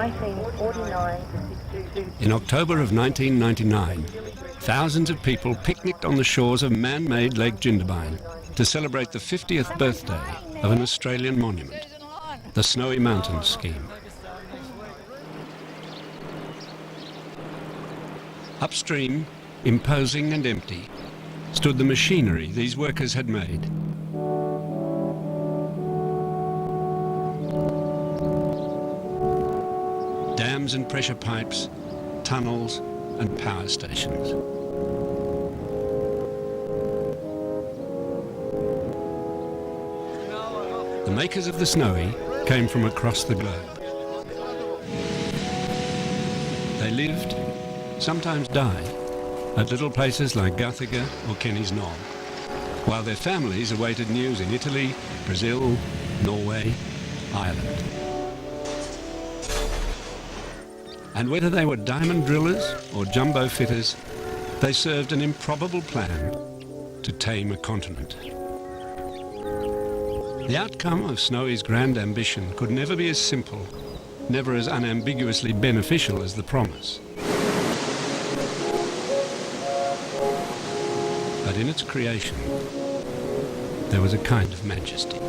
1949. In October of 1999, thousands of people picnicked on the shores of man-made Lake Jindabyne to celebrate the 50th birthday of an Australian monument, the Snowy Mountains scheme. Upstream, imposing and empty, stood the machinery these workers had made. Dams and pressure pipes, tunnels and power stations. The makers of the Snowy came from across the globe. They lived, sometimes died, at little places like Guthiga or Kenny's Knob, while their families awaited news in Italy, Brazil, Norway, Ireland. And whether they were diamond drillers or jumbo fitters, they served an improbable plan to tame a continent. The outcome of Snowy's grand ambition could never be as simple, never as unambiguously beneficial as the promise. But in its creation, there was a kind of majesty.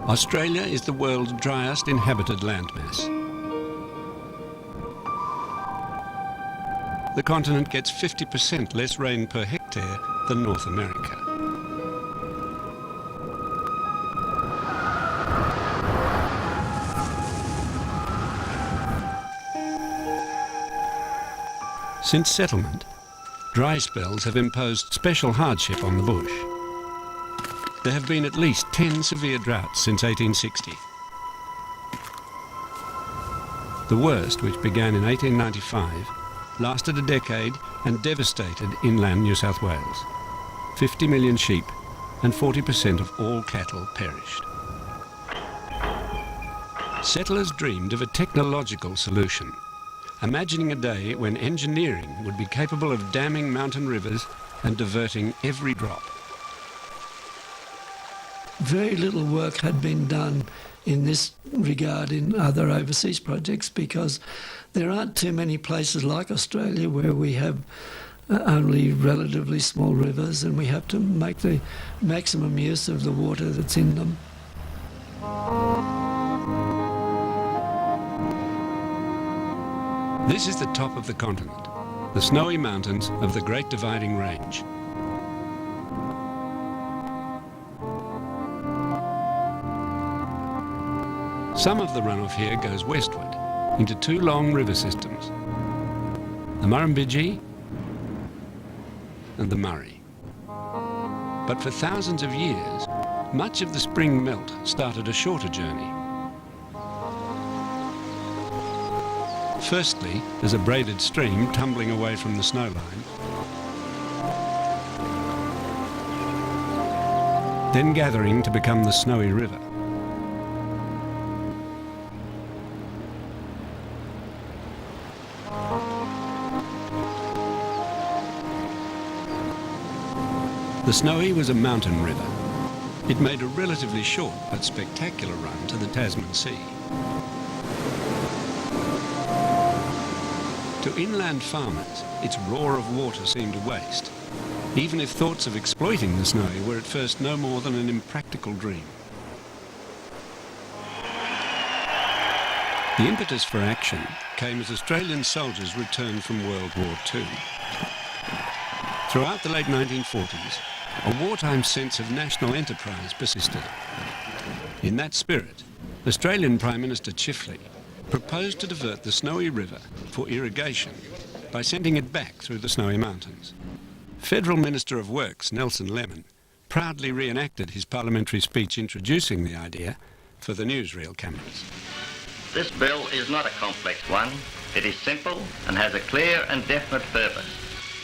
Australia is the world's driest inhabited landmass. The continent gets 50% less rain per hectare than North America. Since settlement, dry spells have imposed special hardship on the bush. There have been at least 10 severe droughts since 1860. The worst, which began in 1895, lasted a decade and devastated inland New South Wales. 50 million sheep and 40% of all cattle perished. Settlers dreamed of a technological solution, imagining a day when engineering would be capable of damming mountain rivers and diverting every drop. Very little work had been done in this regard in other overseas projects because there aren't too many places like Australia where we have only relatively small rivers and we have to make the maximum use of the water that's in them. This is the top of the continent, the Snowy Mountains of the Great Dividing Range. Some of the runoff here goes westward into two long river systems, the Murrumbidgee and the Murray. But for thousands of years, much of the spring melt started a shorter journey. Firstly, as a braided stream tumbling away from the snow line, then gathering to become the Snowy River. The Snowy was a mountain river. It made a relatively short but spectacular run to the Tasman Sea. To inland farmers, its roar of water seemed a waste, even if thoughts of exploiting the Snowy were at first no more than an impractical dream. The impetus for action came as Australian soldiers returned from World War II. Throughout the late 1940s, a wartime sense of national enterprise persisted. In that spirit, Australian Prime Minister Chifley proposed to divert the Snowy River for irrigation by sending it back through the Snowy Mountains. Federal Minister of Works Nelson Lemon proudly reenacted his parliamentary speech introducing the idea for the newsreel cameras. This bill is not a complex one. It is simple and has a clear and definite purpose: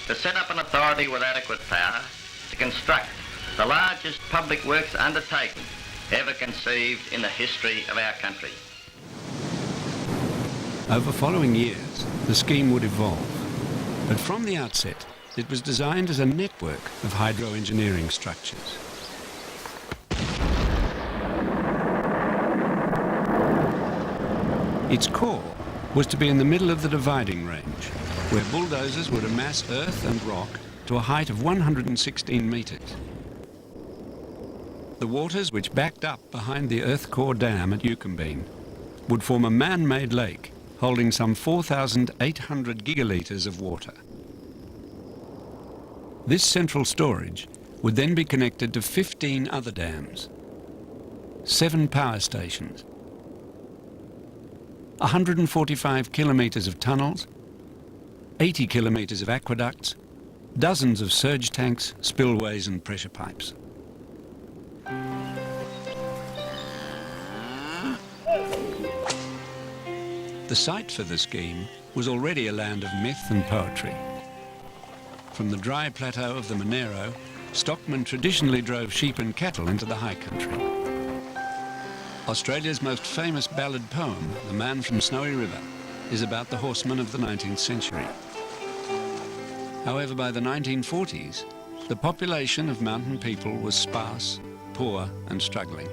to set up an authority with adequate power to construct, the largest public works undertaking ever conceived in the history of our country. Over following years, the scheme would evolve. But from the outset, it was designed as a network of hydroengineering structures. Its core was to be in the middle of the dividing range, where bulldozers would amass earth and rock to a height of 116 metres. The waters which backed up behind the earth core dam at Eucumbene would form a man-made lake holding some 4,800 gigalitres of water. This central storage would then be connected to 15 other dams, 7 power stations, 145 kilometres of tunnels, 80 kilometres of aqueducts, dozens of surge tanks, spillways and pressure pipes. The site for the scheme was already a land of myth and poetry. From the dry plateau of the Monero, stockmen traditionally drove sheep and cattle into the high country. Australia's most famous ballad poem, The Man from Snowy River, is about the horsemen of the 19th century. However, by the 1940s, the population of mountain people was sparse, poor and struggling.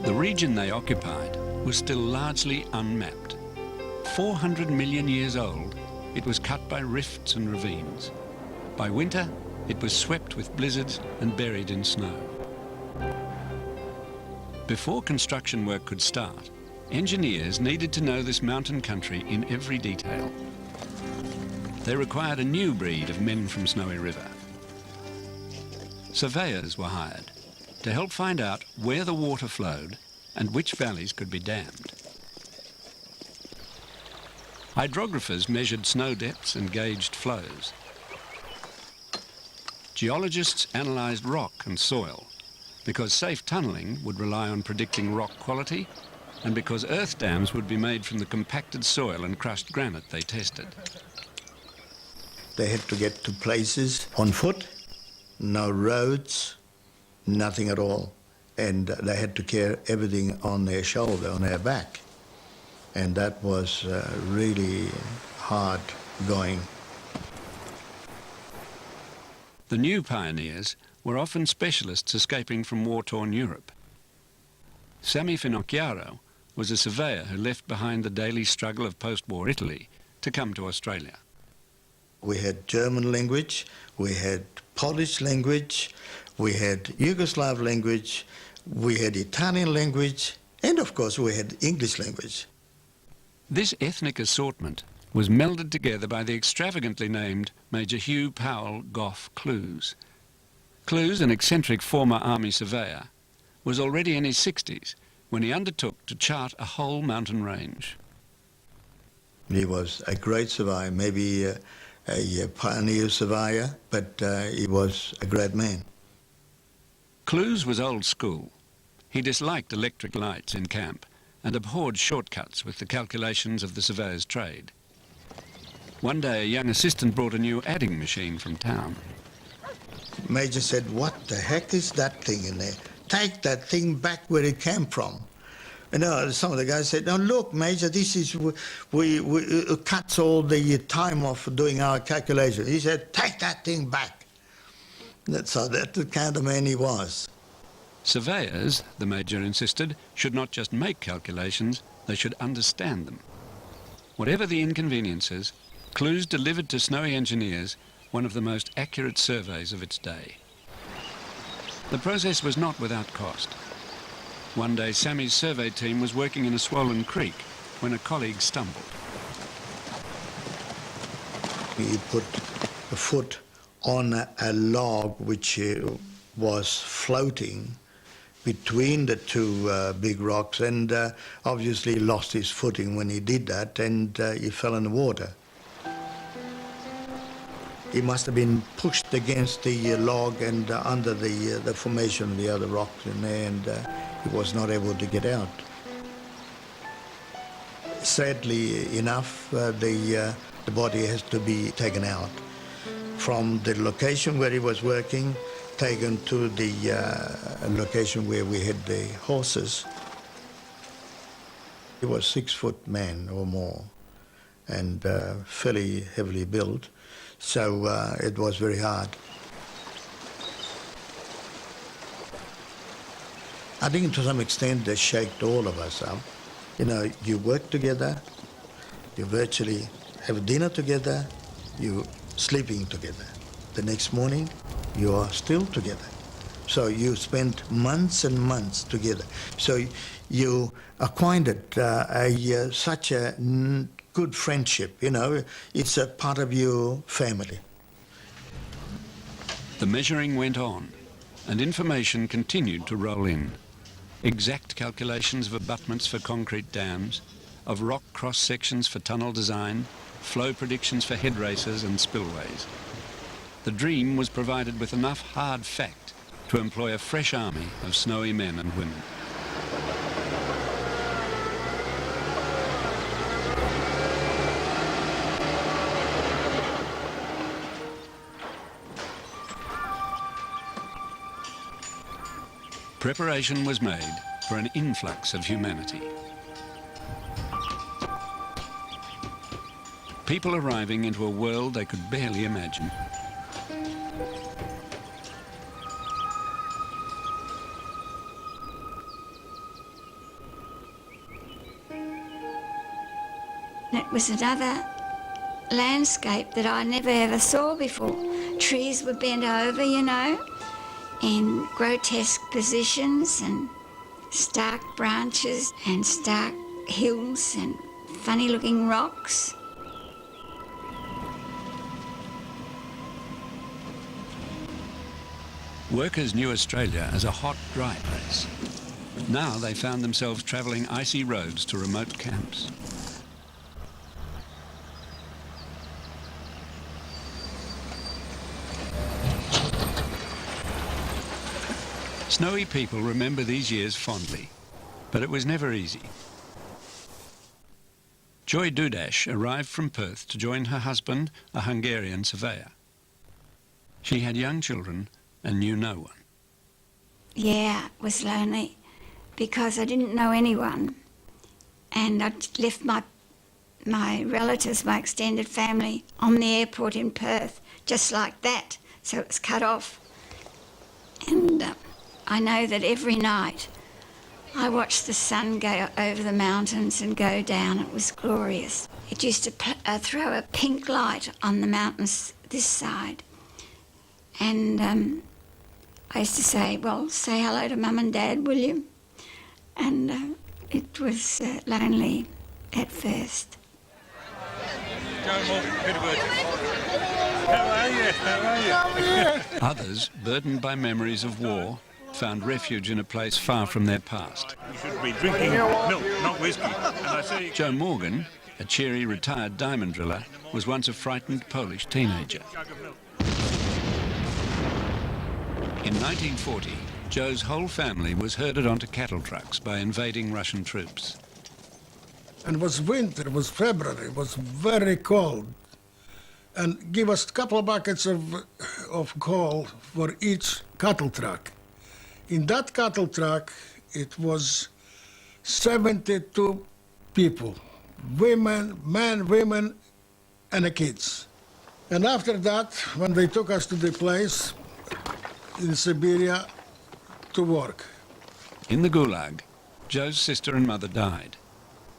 The region they occupied was still largely unmapped. 400 million years old, it was cut by rifts and ravines. By winter, it was swept with blizzards and buried in snow. Before construction work could start, engineers needed to know this mountain country in every detail. They required a new breed of men from Snowy River. Surveyors were hired to help find out where the water flowed and which valleys could be dammed. Hydrographers measured snow depths and gauged flows. Geologists analysed rock and soil, because safe tunnelling would rely on predicting rock quality and because earth dams would be made from the compacted soil and crushed granite they tested. They had to get to places on foot, no roads, nothing at all. And they had to carry everything on their shoulder, on their back. And that was really hard going. The new pioneers were often specialists escaping from war-torn Europe. Sammy Finocchiaro was a surveyor who left behind the daily struggle of post-war Italy to come to Australia. We had German language, we had Polish language, we had Yugoslav language, we had Italian language, and of course we had English language. This ethnic assortment was melded together by the extravagantly named Major Hugh Powell Gough Clews. Clews, an eccentric former army surveyor, was already in his 60s when he undertook to chart a whole mountain range. He was a great surveyor, maybe a pioneer surveyor, but he was a great man. Clews was old school. He disliked electric lights in camp and abhorred shortcuts with the calculations of the surveyor's trade. One day a young assistant brought a new adding machine from town. Major said, "What the heck is that thing in there? Take that thing back where it came from." And some of the guys said, "No, look, Major, this is, it cuts all the time off doing our calculation." He said, "Take that thing back." So that's the kind of man he was. Surveyors, the Major insisted, should not just make calculations, they should understand them. Whatever the inconveniences, Clews delivered to Snowy engineers one of the most accurate surveys of its day. The process was not without cost. One day Sammy's survey team was working in a swollen creek when a colleague stumbled. He put a foot on a log which was floating between the two big rocks, and obviously lost his footing when he did that, and he fell in the water. He must have been pushed against the log and under the formation of the other rocks in there, and he was not able to get out. Sadly enough, the body has to be taken out from the location where he was working, taken to the location where we had the horses. He was 6-foot man or more, and fairly heavily built, so it was very hard. I think to some extent they shaked all of us up. You know, you work together, you virtually have dinner together, you sleeping together. The next morning, you are still together. So you spent months and months together. So you acquired such a good friendship, you know. It's a part of your family. The measuring went on, and information continued to roll in. Exact calculations of abutments for concrete dams, of rock cross-sections for tunnel design, flow predictions for head races and spillways. The dream was provided with enough hard fact to employ a fresh army of snowy men and women. Preparation was made for an influx of humanity. People arriving into a world they could barely imagine. It was another landscape that I never ever saw before. Trees were bent over, you know, in grotesque positions, and stark branches and stark hills and funny looking rocks. Workers knew Australia as a hot, dry place. Now they found themselves travelling icy roads to remote camps. Snowy people remember these years fondly, but it was never easy. Joy Dudash arrived from Perth to join her husband, a Hungarian surveyor. She had young children and knew no one. Yeah, it was lonely because I didn't know anyone, and I'd left my relatives, my extended family, on the airport in Perth, just like that, so it was cut off. And I know that every night I watched the sun go over the mountains and go down. It was glorious. It used to throw a pink light on the mountains this side. And I used to say, well, say hello to Mum and Dad, will you? And it was lonely at first. How are you? How are you? Others, burdened by memories of war, found refuge in a place far from their past. You should be drinking milk, not whiskey. And I say, Joe Morgan, a cheery retired diamond driller, was once a frightened Polish teenager. In 1940, Joe's whole family was herded onto cattle trucks by invading Russian troops. And it was winter, it was February, it was very cold. And give us a couple of buckets of coal for each cattle truck. In that cattle truck, it was 72 people, women, men, women, and the kids. And after that, when they took us to the place in Siberia to work. In the Gulag, Joe's sister and mother died.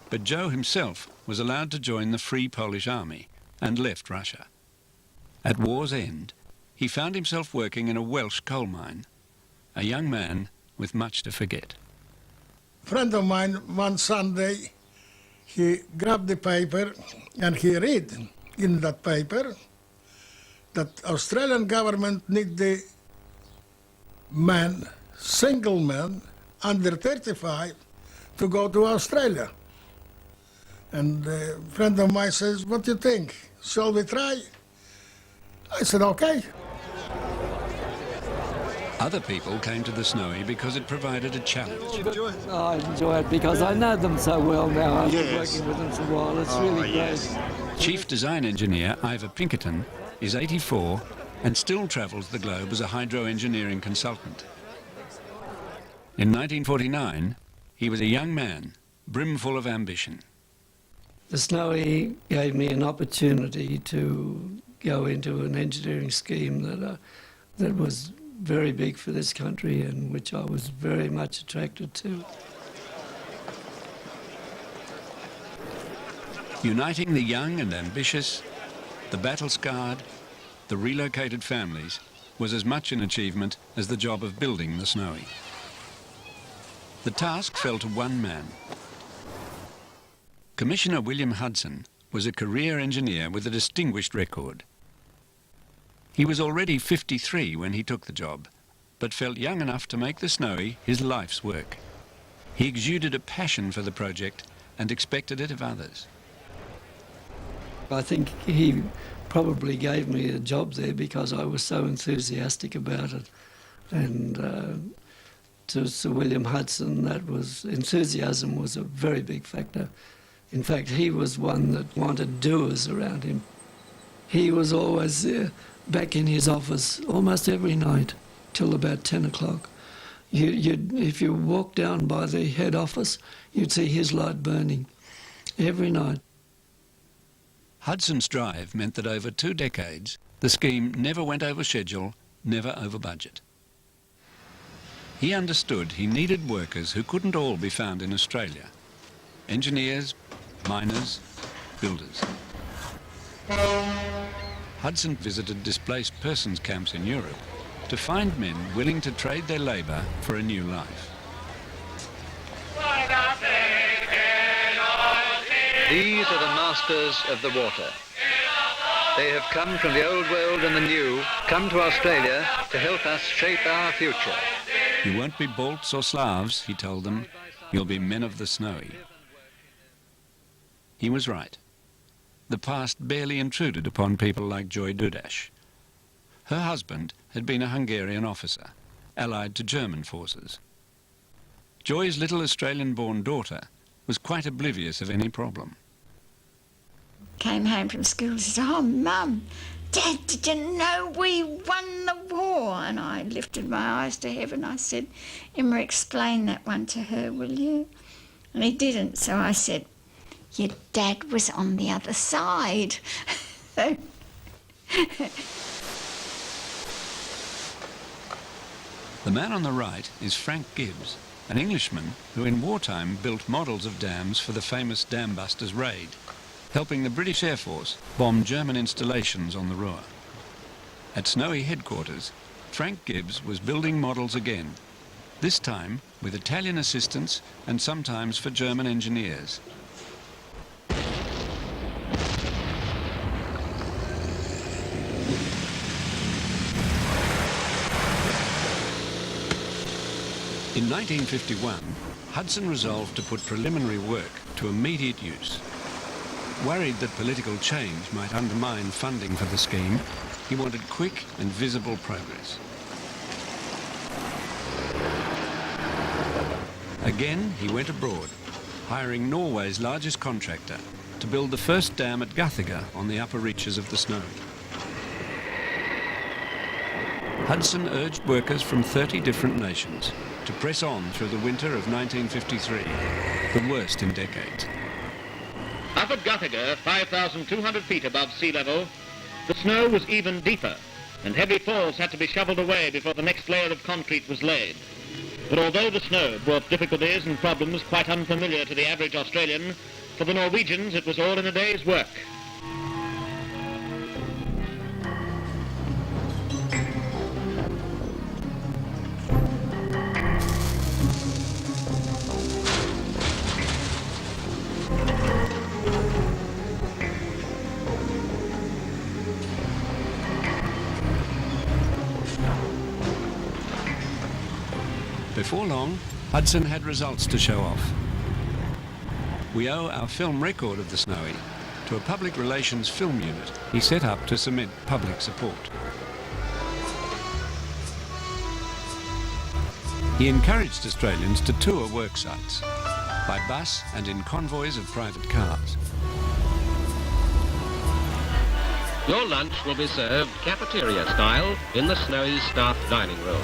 But Joe himself was allowed to join the Free Polish Army and left Russia. At war's end, he found himself working in a Welsh coal mine, a young man with much to forget. A friend of mine, one Sunday, he grabbed the paper and he read in that paper that Australian government need the man, single man, under 35, to go to Australia. And a friend of mine says, what do you think? Shall we try? I said, okay. Other people came to the Snowy because it provided a challenge. I enjoy it because I know them so well now. I've been Yes. working with them for a while. It's really great. Chief Design Engineer Ivor Pinkerton is 84 and still travels the globe as a hydro-engineering consultant. In 1949, he was a young man, brimful of ambition. The Snowy gave me an opportunity to go into an engineering scheme that was very big for this country and which I was very much attracted to. Uniting the young and ambitious, the battle-scarred, the relocated families was as much an achievement as the job of building the Snowy. The task fell to one man. Commissioner William Hudson was a career engineer with a distinguished record. He was already 53 when he took the job, but felt young enough to make the Snowy his life's work. He exuded a passion for the project and expected it of others. I think he probably gave me a job there because I was so enthusiastic about it. And to Sir William Hudson, enthusiasm was a very big factor. In fact, he was one that wanted doers around him. He was always back in his office almost every night till about 10 o'clock. If you walk down by the head office, you'd see his light burning every night. Hudson's drive meant that over 2 decades, the scheme never went over schedule, never over budget. He understood he needed workers who couldn't all be found in Australia. Engineers, miners, builders. Hudson visited displaced persons camps in Europe to find men willing to trade their labour for a new life. These are the masters of the water. They have come from the old world and the new, come to Australia to help us shape our future. You won't be Balts or Slavs, he told them. You'll be men of the Snowy. He was right. The past barely intruded upon people like Joy Dudash. Her husband had been a Hungarian officer, allied to German forces. Joy's little Australian-born daughter was quite oblivious of any problem. Came home from school and said, "Oh, Mum, Dad, did you know we won the war?" And I lifted my eyes to heaven. I said, "Emma, explain that one to her, will you?" And he didn't, so I said, "Your dad was on the other side." The man on the right is Frank Gibbs, an Englishman who in wartime built models of dams for the famous Dam Busters raid, helping the British Air Force bomb German installations on the Ruhr. At Snowy headquarters, Frank Gibbs was building models again, this time with Italian assistance and sometimes for German engineers. In 1951, Hudson resolved to put preliminary work to immediate use. Worried that political change might undermine funding for the scheme, he wanted quick and visible progress. Again, he went abroad, hiring Norway's largest contractor to build the first dam at Guthaga on the upper reaches of the Snowy. Hudson urged workers from 30 different nations to press on through the winter of 1953, the worst in decades. Up at Guthaga, 5,200 feet above sea level, the snow was even deeper, and heavy falls had to be shoveled away before the next layer of concrete was laid. But although the snow brought difficulties and problems quite unfamiliar to the average Australian, for the Norwegians it was all in a day's work. Before long, Hudson had results to show off. We owe our film record of the Snowy to a public relations film unit he set up to cement public support. He encouraged Australians to tour work sites, by bus and in convoys of private cars. Your lunch will be served cafeteria style in the snowy staff dining rooms.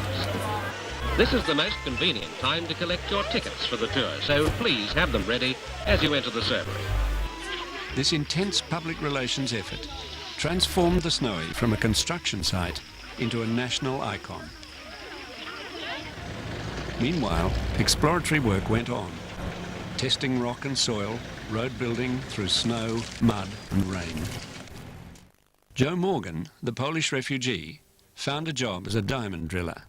This is the most convenient time to collect your tickets for the tour, so please have them ready as you enter the servery. This intense public relations effort transformed the Snowy from a construction site into a national icon. Meanwhile, exploratory work went on, testing rock and soil, road building through snow, mud and rain. Joe Morgan, the Polish refugee, found a job as a diamond driller.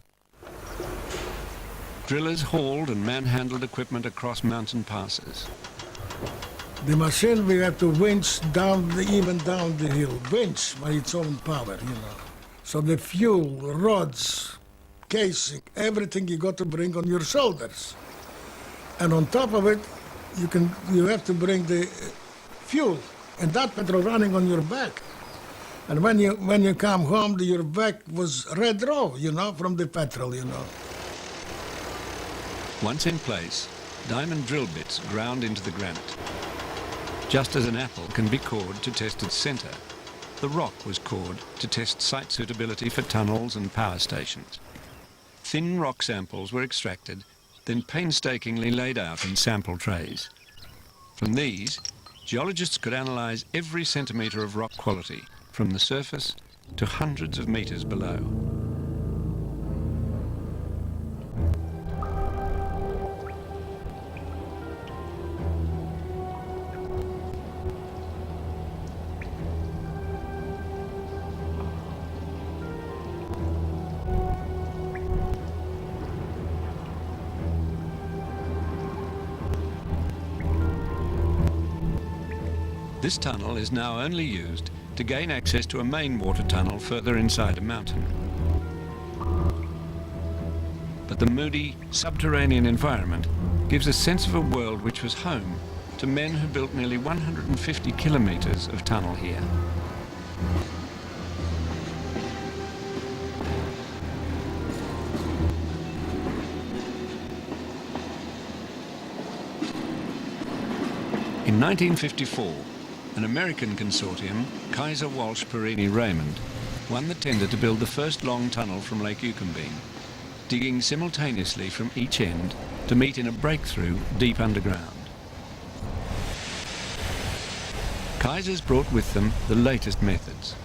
Drillers hauled and manhandled equipment across mountain passes. The machine we have to winch down, even down the hill, winch by its own power, you know. So the fuel, rods, casing, everything you got to bring on your shoulders. And on top of it, you have to bring the fuel, and that petrol running on your back. And when you come home, your back was red raw, you know, from the petrol, you know. Once in place, diamond drill bits ground into the granite. Just as an apple can be cored to test its centre, the rock was cored to test site suitability for tunnels and power stations. Thin rock samples were extracted, then painstakingly laid out in sample trays. From these, geologists could analyse every centimetre of rock quality, from the surface to hundreds of metres below. This tunnel is now only used to gain access to a main water tunnel further inside a mountain. But the moody, subterranean environment gives a sense of a world which was home to men who built nearly 150 kilometres of tunnel here. In 1954, an American consortium, Kaiser Walsh Perini Raymond, won the tender to build the first long tunnel from Lake Eucumbene, digging simultaneously from each end to meet in a breakthrough deep underground. Kaiser's brought with them the latest methods,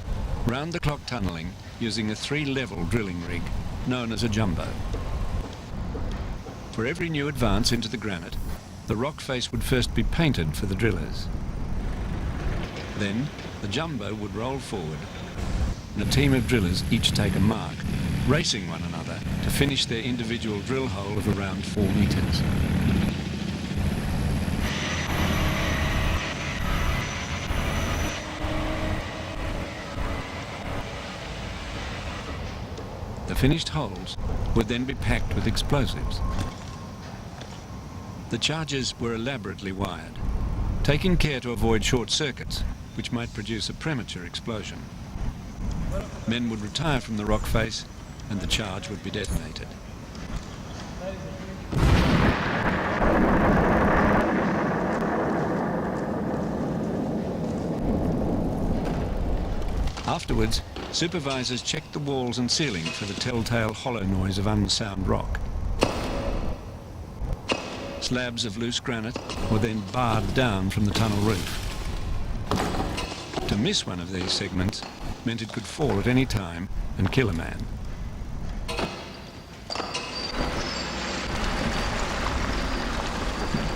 round-the-clock tunnelling using a 3-level drilling rig known as a jumbo. For every new advance into the granite, the rock face would first be painted for the drillers. Then, the jumbo would roll forward, and a team of drillers each take a mark, racing one another to finish their individual drill hole of around 4 metres. The finished holes would then be packed with explosives. The charges were elaborately wired, taking care to avoid short circuits, which might produce a premature explosion. Men would retire from the rock face, and the charge would be detonated. Afterwards, supervisors checked the walls and ceiling for the telltale hollow noise of unsound rock. Slabs of loose granite were then barred down from the tunnel roof. To miss one of these segments meant it could fall at any time and kill a man.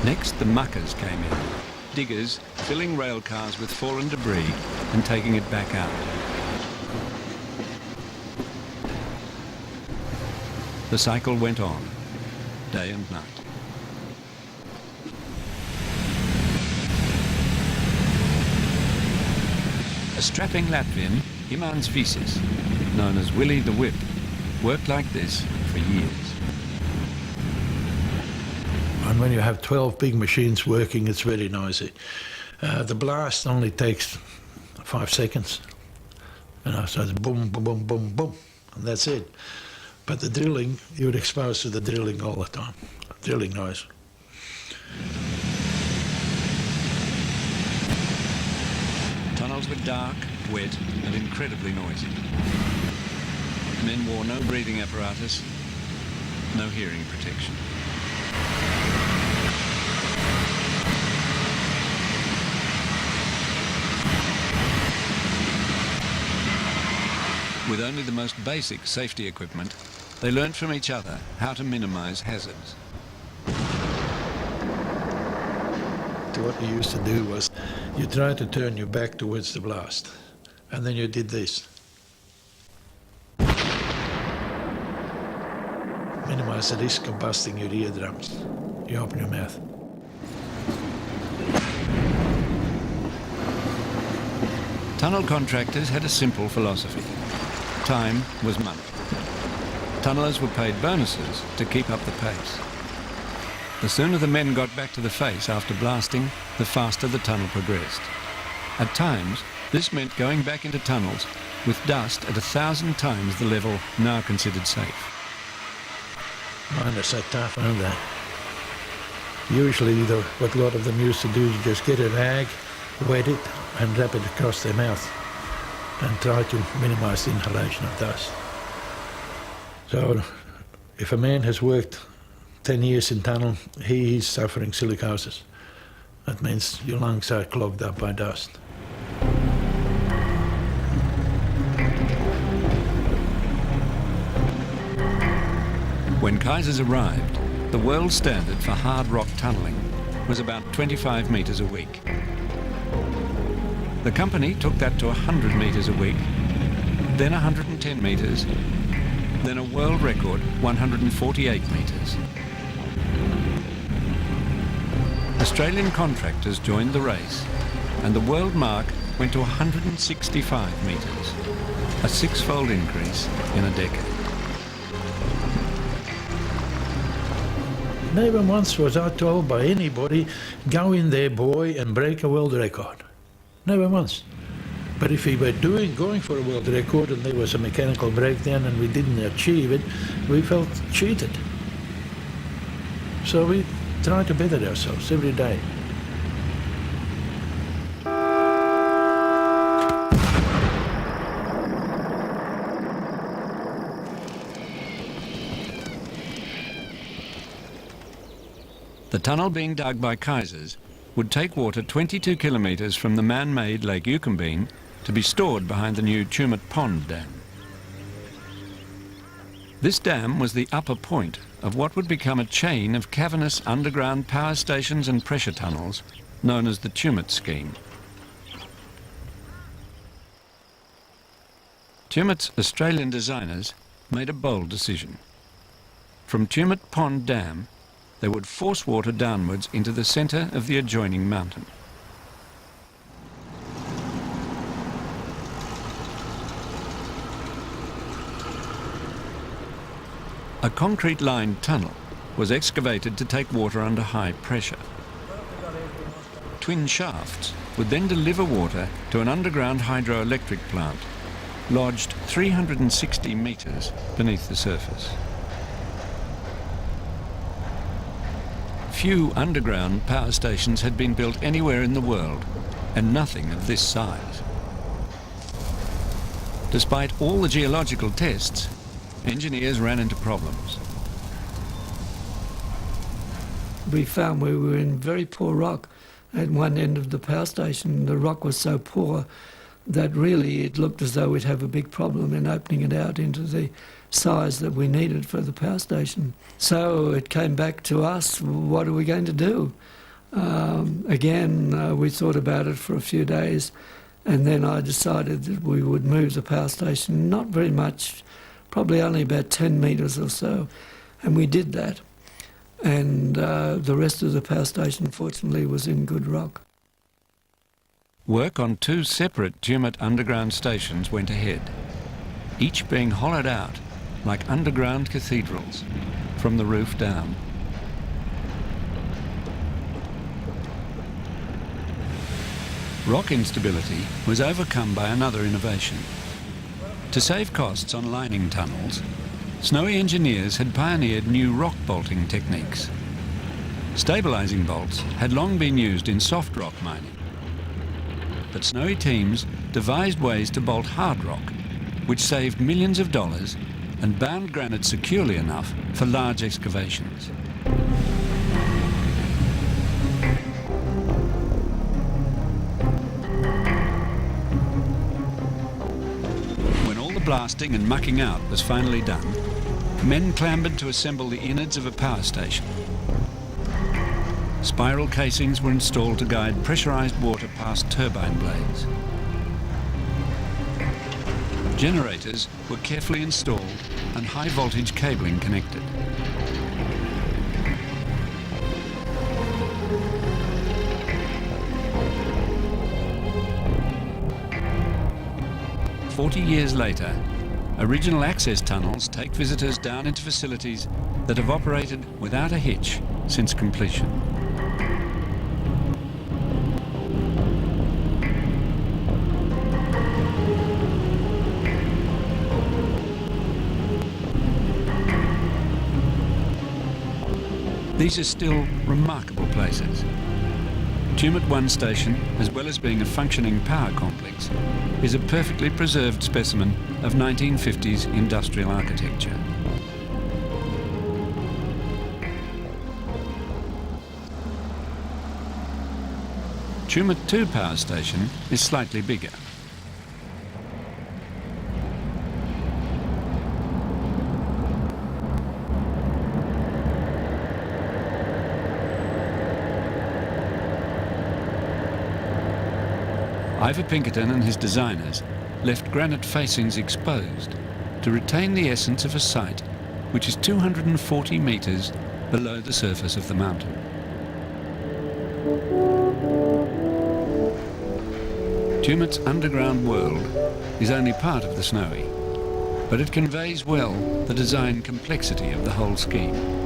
Next, the muckers came in, diggers filling rail cars with fallen debris and taking it back out. The cycle went on, day and night. A strapping Latvian, Imants Visis, known as Willie the Whip, worked like this for years. And when you have 12 big machines working, it's very noisy. The blast only takes 5 seconds. You know, so it's boom, boom, boom, boom, boom, and that's it. But the drilling, you're exposed to the drilling all the time, drilling noise. Tunnels were dark, wet and incredibly noisy. Men wore no breathing apparatus, no hearing protection. With only the most basic safety equipment, they learned from each other how to minimize hazards. What you used to do was you try to turn your back towards the blast, and then you did this. Minimize the risk of busting your eardrums. You open your mouth. Tunnel contractors had a simple philosophy. Time was money. Tunnellers were paid bonuses to keep up the pace. The sooner the men got back to the face after blasting, the faster the tunnel progressed. At times, this meant going back into tunnels with dust at 1,000 times the level now considered safe. Mine are so tough, aren't they? Usually what a lot of them used to do is just get a rag, wet it and wrap it across their mouth and try to minimize the inhalation of dust. So if a man has worked 10 years in tunnel, he is suffering silicosis. That means your lungs are clogged up by dust. When Kaisers arrived, the world standard for hard rock tunnelling was about 25 metres a week. The company took that to 100 metres a week, then 110 metres, then a world record 148 metres. Australian contractors joined the race, and the world mark went to 165 metres, a six-fold increase in a decade. Never once was I told by anybody, go in there, boy, and break a world record. Never once. But if we were going for a world record and there was a mechanical breakdown and we didn't achieve it, we felt cheated. So we try to better ourselves every day. The tunnel being dug by Kaisers would take water 22 kilometres from the man-made Lake Eucumbene to be stored behind the new Tumut Pond Dam. This dam was the upper point of what would become a chain of cavernous underground power stations and pressure tunnels known as the Tumut Scheme. Tumut's Australian designers made a bold decision. From Tumut Pond Dam, they would force water downwards into the centre of the adjoining mountain. A concrete-lined tunnel was excavated to take water under high pressure. Twin shafts would then deliver water to an underground hydroelectric plant, lodged 360 metres beneath the surface. Few underground power stations had been built anywhere in the world, and nothing of this size. Despite all the geological tests, engineers ran into problems. We found we were in very poor rock at one end of the power station. The rock was so poor that really it looked as though we'd have a big problem in opening it out into the size that we needed for the power station. So it came back to us, what are we going to do? We thought about it for a few days, and then I decided that we would move the power station, not very much, probably only about 10 metres or so, and we did that. And the rest of the power station, fortunately, was in good rock. Work on two separate Tumut underground stations went ahead, each being hollowed out like underground cathedrals from the roof down. Rock instability was overcome by another innovation. To save costs on lining tunnels, Snowy engineers had pioneered new rock bolting techniques. Stabilising bolts had long been used in soft rock mining, but Snowy teams devised ways to bolt hard rock, which saved millions of dollars and bound granite securely enough for large excavations. When all the blasting and mucking out was finally done, men clambered to assemble the innards of a power station. Spiral casings were installed to guide pressurized water past turbine blades. Generators were carefully installed and high voltage cabling connected. "40 years later, original access tunnels take visitors down into facilities that have operated without a hitch since completion. These are still remarkable places. Tumut 1 station, as well as being a functioning power complex, is a perfectly preserved specimen of 1950s industrial architecture. Tumut 2 power station is slightly bigger. Ivor Pinkerton and his designers left granite facings exposed to retain the essence of a site which is 240 metres below the surface of the mountain. Tumut's underground world is only part of the Snowy, but it conveys well the design complexity of the whole scheme.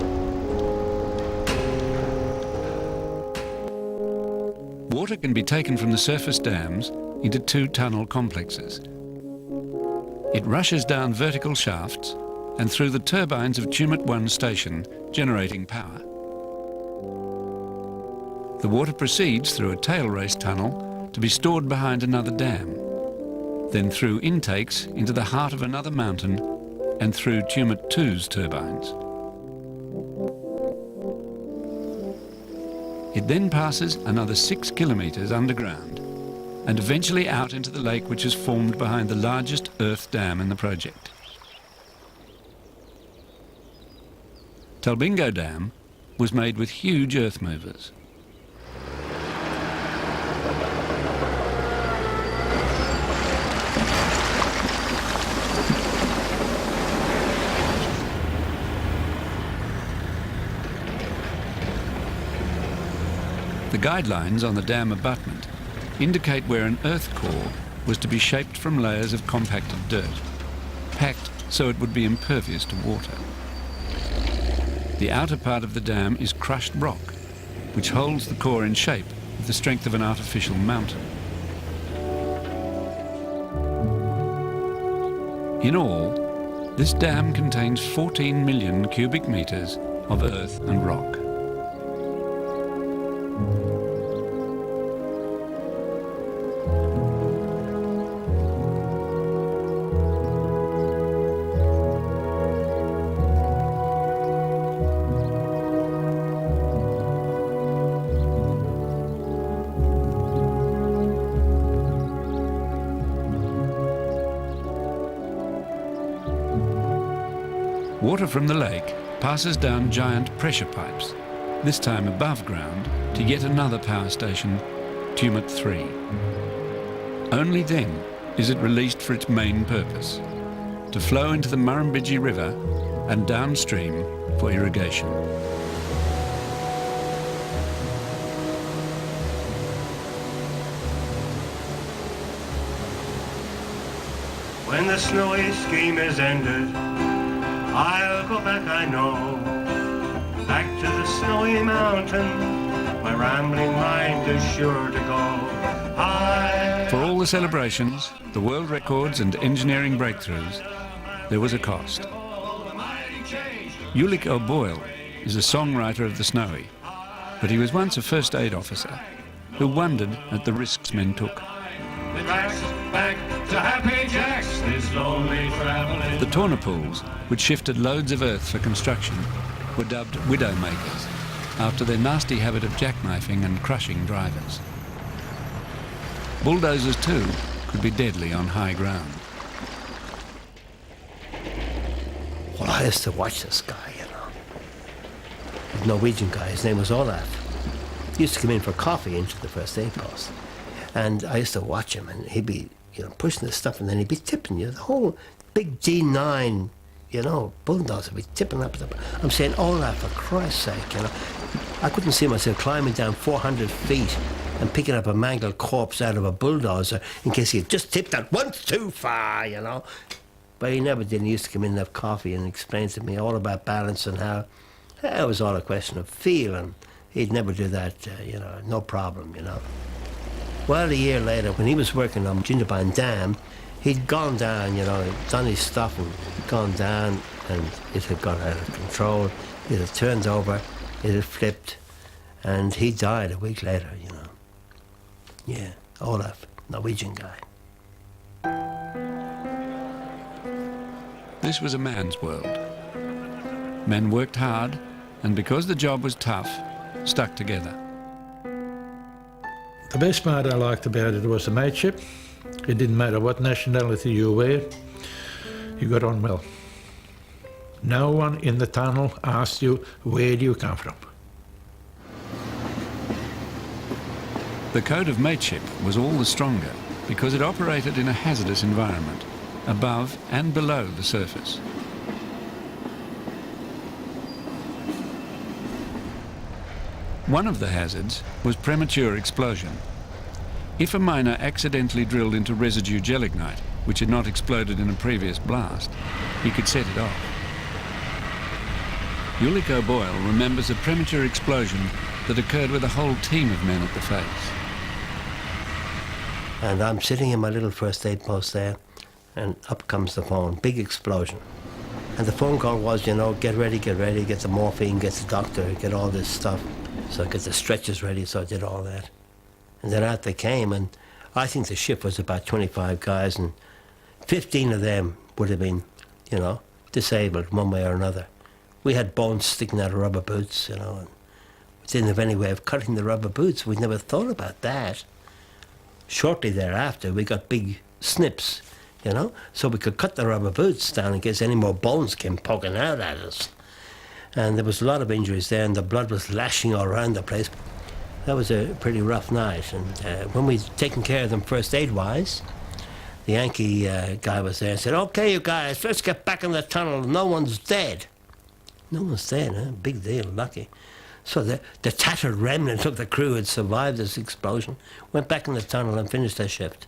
Water can be taken from the surface dams into 2 tunnel complexes. It rushes down vertical shafts and through the turbines of Tumut 1 station, generating power. The water proceeds through a tail race tunnel to be stored behind another dam, then through intakes into the heart of another mountain and through Tumut 2's turbines. It then passes another 6 kilometres underground and eventually out into the lake which is formed behind the largest earth dam in the project. Talbingo Dam was made with huge earth movers. The guidelines on the dam abutment indicate where an earth core was to be shaped from layers of compacted dirt, packed so it would be impervious to water. The outer part of the dam is crushed rock, which holds the core in shape with the strength of an artificial mountain. In all, this dam contains 14 million cubic metres of earth and rock. Water from the lake passes down giant pressure pipes, this time above ground, to yet another power station, Tumut 3. Only then is it released for its main purpose, to flow into the Murrumbidgee River and downstream for irrigation. When the Snowy scheme is ended, I'll go back, I know, back to the Snowy Mountain. My rambling mind is sure to go. For all the celebrations, the world records and engineering breakthroughs, there was a cost. Ulick O'Boyle is a songwriter of the Snowy, but he was once a first aid officer who wondered at the risks men took. the tracks back to Happy Jack's, this lonely travelling. The Tornapools, which shifted loads of earth for construction, were dubbed widowmakers, after their nasty habit of jackknifing and crushing drivers. Bulldozers, too, could be deadly on high ground. Well, I used to watch this guy, you know. A Norwegian guy, his name was Olaf. He used to come in for coffee into the first aid post. And I used to watch him, and he'd be, you know, pushing this stuff, and then he'd be tipping you. The whole big G9, you know, bulldozer would be tipping up. I'm saying, Olaf, for Christ's sake, you know. I couldn't see myself climbing down 400 feet and picking up a mangled corpse out of a bulldozer in case he had just tipped that once too far, you know. But he never did. He used to come in and have coffee and explain to me all about balance and how it was all a question of feel, and he'd never do that, you know, no problem, you know. Well, a year later, when he was working on Gingerbine Dam, he'd gone down, you know, done his stuff and gone down, and it had got out of control. It had turned over, it had flipped, and he died a week later, you know. Yeah, Olaf, Norwegian guy. This was a man's world. Men worked hard, and because the job was tough, stuck together. The best part I liked about it was the mateship. It didn't matter what nationality you were, you got on well. No one in the tunnel asked you, where do you come from? The code of mateship was all the stronger because it operated in a hazardous environment, above and below the surface. One of the hazards was premature explosion. If a miner accidentally drilled into residue gelignite, which had not exploded in a previous blast, he could set it off. Ulico Boyle remembers a premature explosion that occurred with a whole team of men at the face. And I'm sitting in my little first aid post there, and up comes the phone, big explosion. And the phone call was, you know, get ready, get the morphine, get the doctor, get all this stuff. So I got the stretchers ready, so I did all that. And then out they came, and I think the ship was about 25 guys, and 15 of them would have been, you know, disabled one way or another. We had bones sticking out of rubber boots, you know, and we didn't have any way of cutting the rubber boots. We'd never thought about that. Shortly thereafter, we got big snips, you know, so we could cut the rubber boots down in case any more bones came poking out at us. And there was a lot of injuries there, and the blood was lashing all around the place. That was a pretty rough night. And when we'd taken care of them first aid-wise, the Yankee guy was there and said, "Okay, you guys, let's get back in the tunnel. No one's dead." No one's dead, huh? Big deal, lucky. So the tattered remnant of the crew had survived this explosion, went back in the tunnel and finished their shift.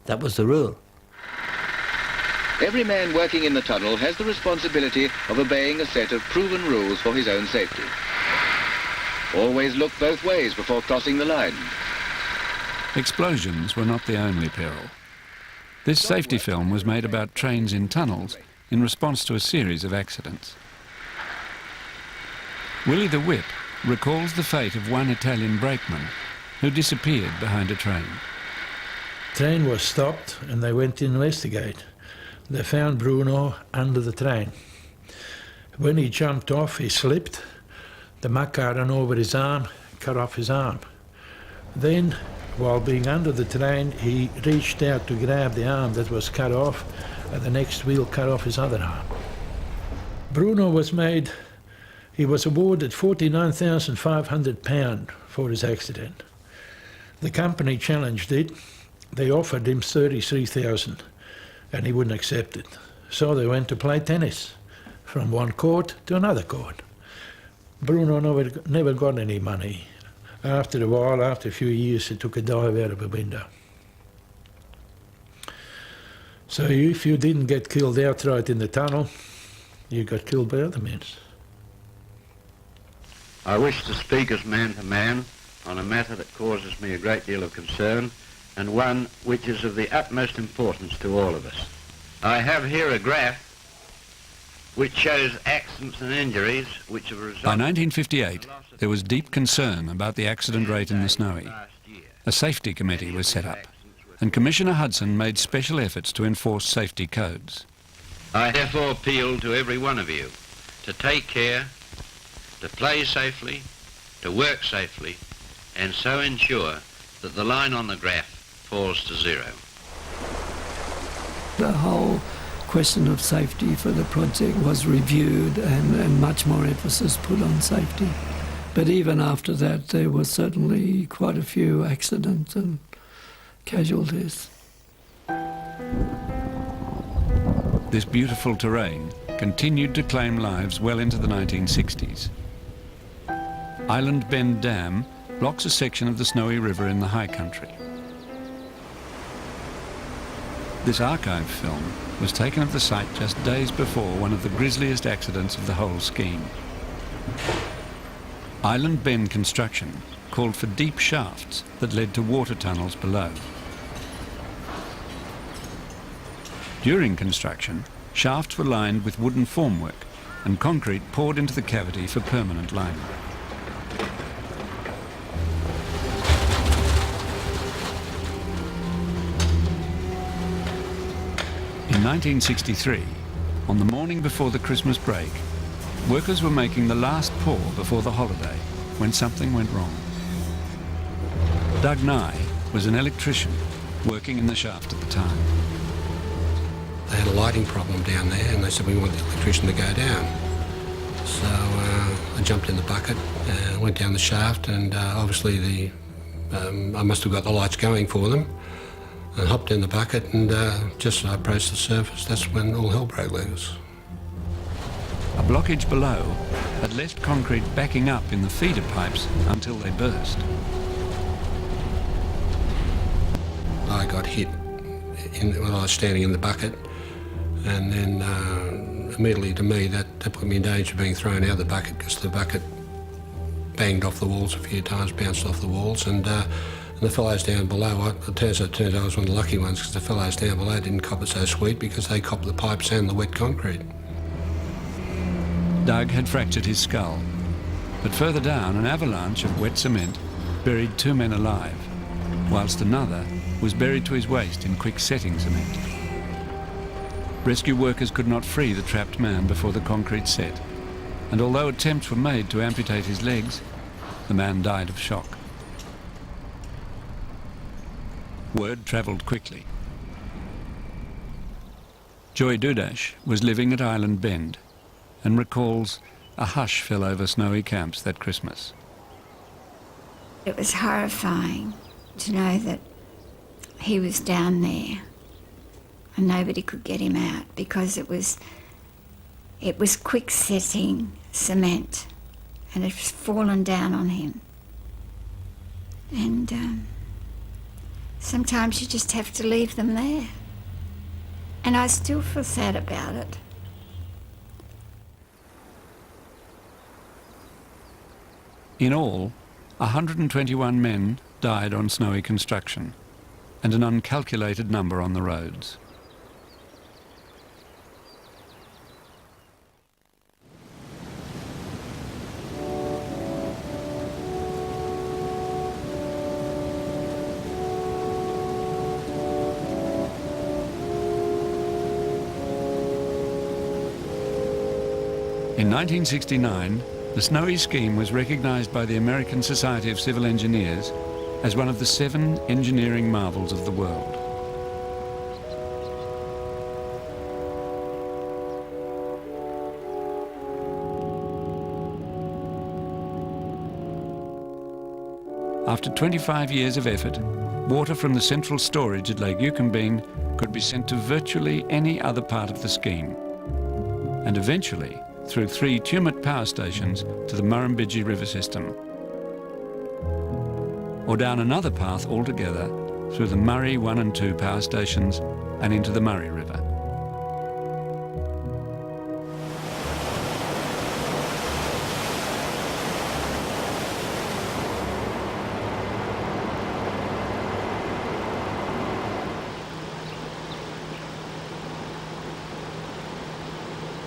That was the rule. Every man working in the tunnel has the responsibility of obeying a set of proven rules for his own safety. Always look both ways before crossing the line. Explosions were not the only peril. This safety film was made about trains in tunnels in response to a series of accidents. Willie the Whip recalls the fate of one Italian brakeman who disappeared behind a train. Train was stopped and they went to investigate. They found Bruno under the train. When he jumped off, he slipped. The muck ran over his arm, cut off his arm. Then, while being under the train, he reached out to grab the arm that was cut off, and the next wheel cut off his other arm. Bruno was awarded £49,500 for his accident. The company challenged it. They offered him $33,000, and he wouldn't accept it. So they went to play tennis, from one court to another court. Bruno never got any money. After a while, after a few years, he took a dive out of a window. So if you didn't get killed outright in the tunnel, you got killed by other means. I wish to speak as man to man on a matter that causes me a great deal of concern, and one which is of the utmost importance to all of us. I have here a graph which shows accidents and injuries which have resulted... By 1958, there was deep concern about the accident rate in the Snowy. A safety committee was set up, and Commissioner Hudson made special efforts to enforce safety codes. I therefore appeal to every one of you to take care, to play safely, to work safely, and so ensure that the line on the graph falls to zero. The whole question of safety for the project was reviewed and much more emphasis put on safety. But even after that, there were certainly quite a few accidents and casualties. This beautiful terrain continued to claim lives well into the 1960s. Island Bend Dam blocks a section of the Snowy River in the high country. This archive film was taken of the site just days before one of the grisliest accidents of the whole scheme. Island Bend construction called for deep shafts that led to water tunnels below. During construction, shafts were lined with wooden formwork and concrete poured into the cavity for permanent lining. In 1963, on the morning before the Christmas break, workers were making the last pour before the holiday when something went wrong. Doug Nye was an electrician working in the shaft at the time. They had a lighting problem down there and they said we want the electrician to go down. So I jumped in the bucket and went down the shaft, and obviously I must have got the lights going for them, and hopped in the bucket, and just as I approached the surface, that's when all hell broke loose. A blockage below had left concrete backing up in the feeder pipes until they burst. I got hit when I was standing in the bucket, and then immediately to me that put me in danger of being thrown out of the bucket, because the bucket banged off the walls a few times, bounced off the walls, and the fellows down below, it turns out I was one of the lucky ones, because the fellows down below didn't cop it so sweet because they copped the pipes and the wet concrete. Doug had fractured his skull, but further down an avalanche of wet cement buried 2 men alive, whilst another was buried to his waist in quick-setting cement. Rescue workers could not free the trapped man before the concrete set, and although attempts were made to amputate his legs, the man died of shock. Word travelled quickly. Joy Dudash was living at Island Bend and recalls a hush fell over Snowy camps that Christmas. It was horrifying to know that he was down there and nobody could get him out, because it was quick-setting cement and it was fallen down on him. And sometimes you just have to leave them there. And I still feel sad about it. In all, 121 men died on Snowy construction, and an uncalculated number on the roads. In 1969, the Snowy scheme was recognised by the American Society of Civil Engineers as one of the 7 engineering marvels of the world. After 25 years of effort, water from the central storage at Lake Yucumbene could be sent to virtually any other part of the scheme, and eventually through 3 Tumut power stations to the Murrumbidgee River system, or down another path altogether through the Murray 1 and 2 power stations and into the Murray River.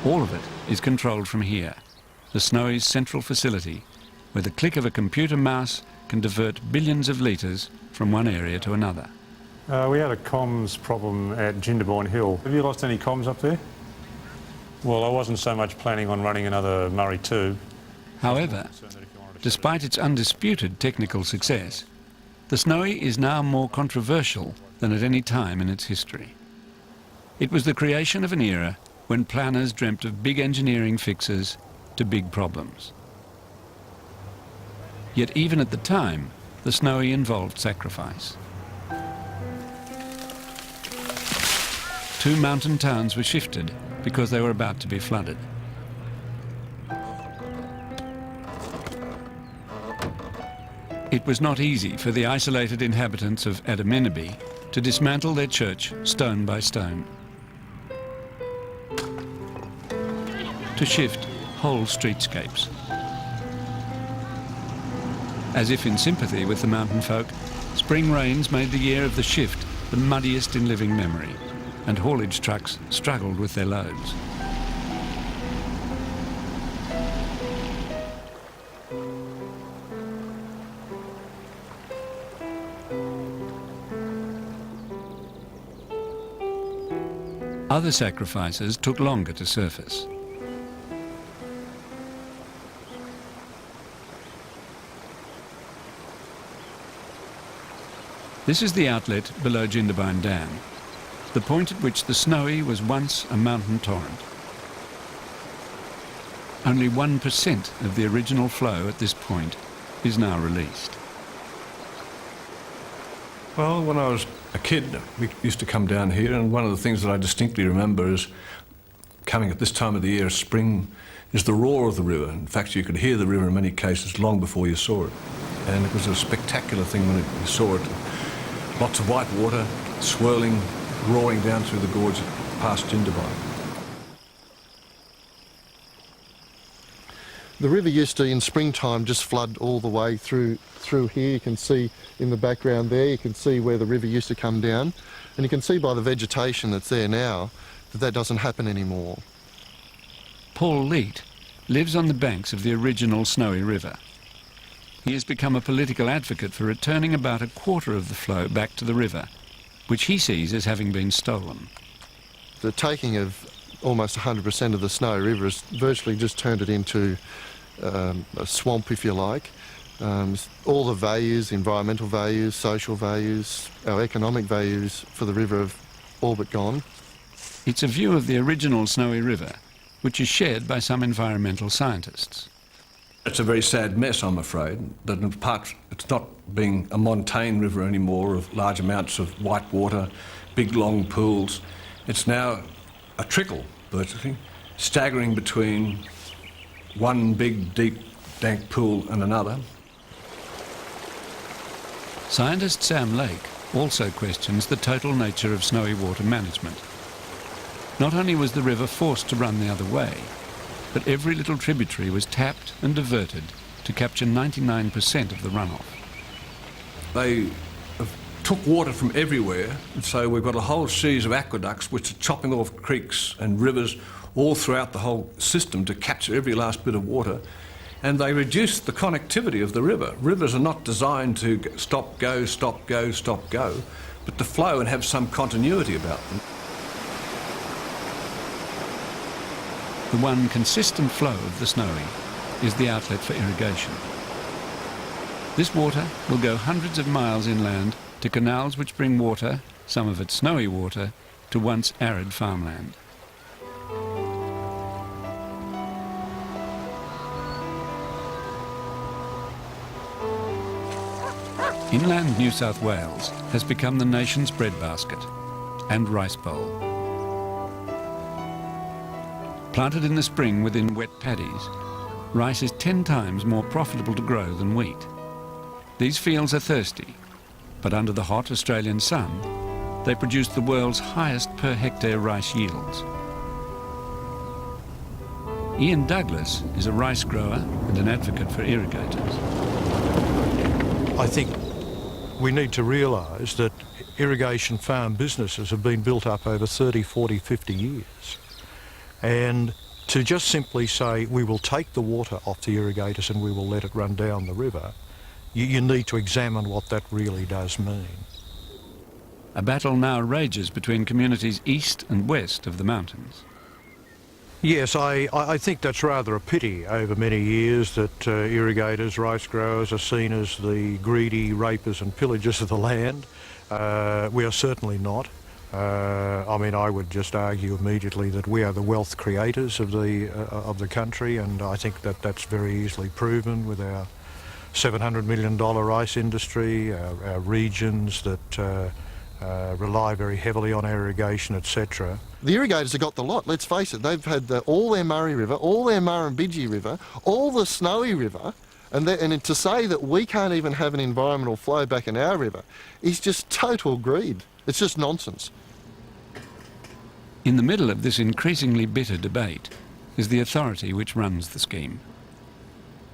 All of it is controlled from here, the Snowy's central facility, where the click of a computer mouse can divert billions of litres from one area to another. We had a comms problem at Jindabyne Hill. Have you lost any comms up there? Well, I wasn't so much planning on running another Murray tube. However, despite its undisputed technical success, the Snowy is now more controversial than at any time in its history. It was the creation of an era when planners dreamt of big engineering fixes to big problems. Yet even at the time, the Snowy involved sacrifice. 2 mountain towns were shifted because they were about to be flooded. It was not easy for the isolated inhabitants of Adaminaby to dismantle their church stone by stone, to shift whole streetscapes. As if in sympathy with the mountain folk, spring rains made the year of the shift the muddiest in living memory, and haulage trucks struggled with their loads. Other sacrifices took longer to surface. This is the outlet below Jindabyne Dam, the point at which the Snowy was once a mountain torrent. Only 1% of the original flow at this point is now released. Well, when I was a kid, we used to come down here, and one of the things that I distinctly remember is coming at this time of the year, spring, is the roar of the river. In fact, you could hear the river in many cases long before you saw it. And it was a spectacular thing when you saw it. Lots of white water swirling, roaring down through the gorge past Jindabyne. The river used to, in springtime, just flood all the way through here. You can see in the background there, you can see where the river used to come down. And you can see by the vegetation that's there now that that doesn't happen anymore. Paul Leet lives on the banks of the original Snowy River. He has become a political advocate for returning about a quarter of the flow back to the river, which he sees as having been stolen. The taking of almost 100% of the Snowy River has virtually just turned it into a swamp, if you like. All the values, environmental values, social values, our economic values for the river have all but gone. It's a view of the original Snowy River, which is shared by some environmental scientists. It's a very sad mess, I'm afraid, that in part it's not being a montane river anymore of large amounts of white water, big long pools. It's now a trickle, virtually, staggering between one big, deep, dank pool and another. Scientist Sam Lake also questions the total nature of Snowy water management. Not only was the river forced to run the other way, but every little tributary was tapped and diverted to capture 99% of the runoff. They took water from everywhere, and so we've got a whole series of aqueducts which are chopping off creeks and rivers all throughout the whole system to capture every last bit of water, and they reduce the connectivity of the river. Rivers are not designed to stop, go, stop, go, stop, go, but to flow and have some continuity about them. The one consistent flow of the Snowy is the outlet for irrigation. This water will go hundreds of miles inland to canals which bring water, some of it Snowy water, to once arid farmland. Inland New South Wales has become the nation's breadbasket and rice bowl. Planted in the spring within wet paddies, rice is 10 times more profitable to grow than wheat. These fields are thirsty, but under the hot Australian sun, they produce the world's highest per hectare rice yields. Ian Douglas is a rice grower and an advocate for irrigators. I think we need to realise that irrigation farm businesses have been built up over 30, 40, 50 years. And to just simply say we will take the water off the irrigators and we will let it run down the river, you need to examine what that really does mean. A battle now rages between communities east and west of the mountains. Yes, I think that's rather a pity over many years that irrigators, rice growers are seen as the greedy rapers and pillagers of the land. We are certainly not. I mean, I would just argue immediately that we are the wealth creators of the country, and I think that that's very easily proven with our $700 million rice industry, our regions that rely very heavily on irrigation, etc. The irrigators have got the lot, let's face it. They've had all their Murray River, all their Murrumbidgee River, all the Snowy River, and to say that we can't even have an environmental flow back in our river is just total greed. It's just nonsense. In the middle of this increasingly bitter debate is the authority which runs the scheme.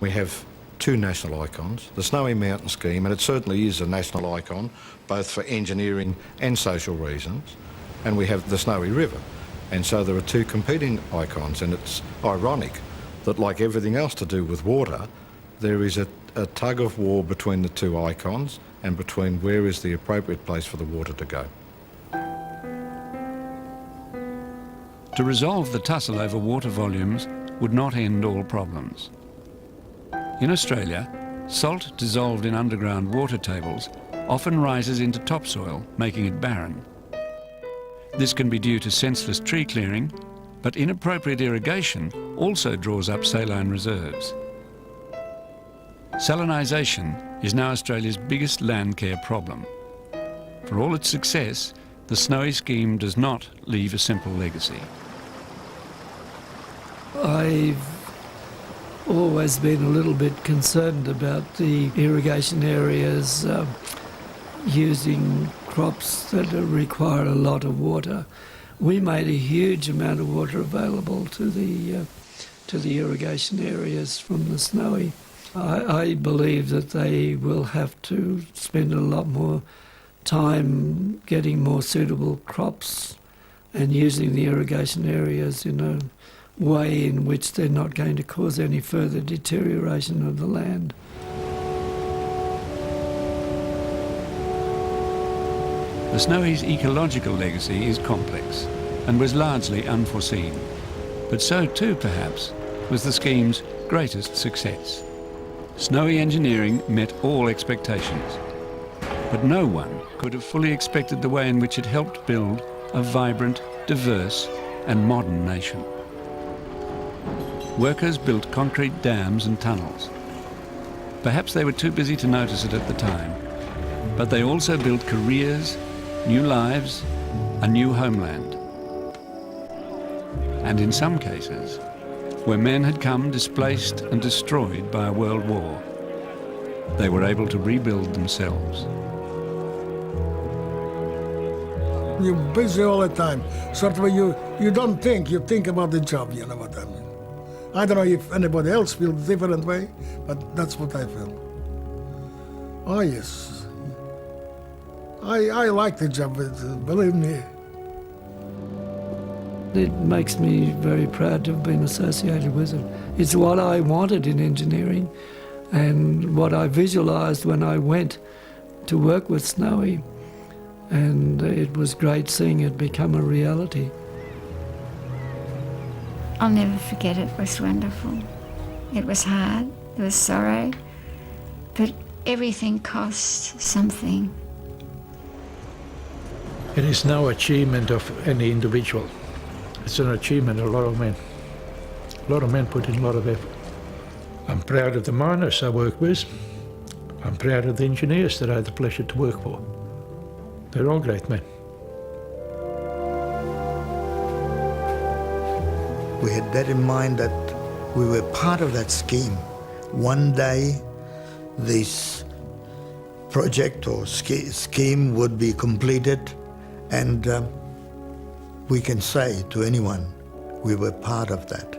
We have two national icons, the Snowy Mountain scheme, and it certainly is a national icon, both for engineering and social reasons, and we have the Snowy River. And so there are two competing icons, and it's ironic that, like everything else to do with water, there is a tug of war between the two icons and between where is the appropriate place for the water to go. To resolve the tussle over water volumes would not end all problems. In Australia, salt dissolved in underground water tables often rises into topsoil, making it barren. This can be due to senseless tree clearing, but inappropriate irrigation also draws up saline reserves. Salinisation is now Australia's biggest land care problem. For all its success, the Snowy scheme does not leave a simple legacy. I've always been a little bit concerned about the irrigation areas using crops that require a lot of water. We made a huge amount of water available to the irrigation areas from the Snowy. I believe that they will have to spend a lot more time getting more suitable crops and using the irrigation areas in a way in which they're not going to cause any further deterioration of the land. The Snowy's ecological legacy is complex and was largely unforeseen, but so too, perhaps, was the scheme's greatest success. Snowy engineering met all expectations, but no one could have fully expected the way in which it helped build a vibrant, diverse and modern nation. Workers built concrete dams and tunnels. Perhaps they were too busy to notice it at the time, but they also built careers, new lives, a new homeland. And in some cases, where men had come displaced and destroyed by a world war, they were able to rebuild themselves. You're busy all the time. Sort of you don't think, you think about the job, you know what I mean. I don't know if anybody else feels different way, but that's what I feel. Oh yes. I like the job, believe me. It makes me very proud to have been associated with it. It's what I wanted in engineering and what I visualised when I went to work with Snowy, and it was great seeing it become a reality. I'll never forget it. It was wonderful. It was hard, there was sorrow, but everything costs something. It is no achievement of any individual. It's an achievement of a lot of men. A lot of men put in a lot of effort. I'm proud of the miners I work with. I'm proud of the engineers that I had the pleasure to work for. They're all great men. We had that in mind that we were part of that scheme. One day this project or scheme would be completed, and we can say to anyone we were part of that.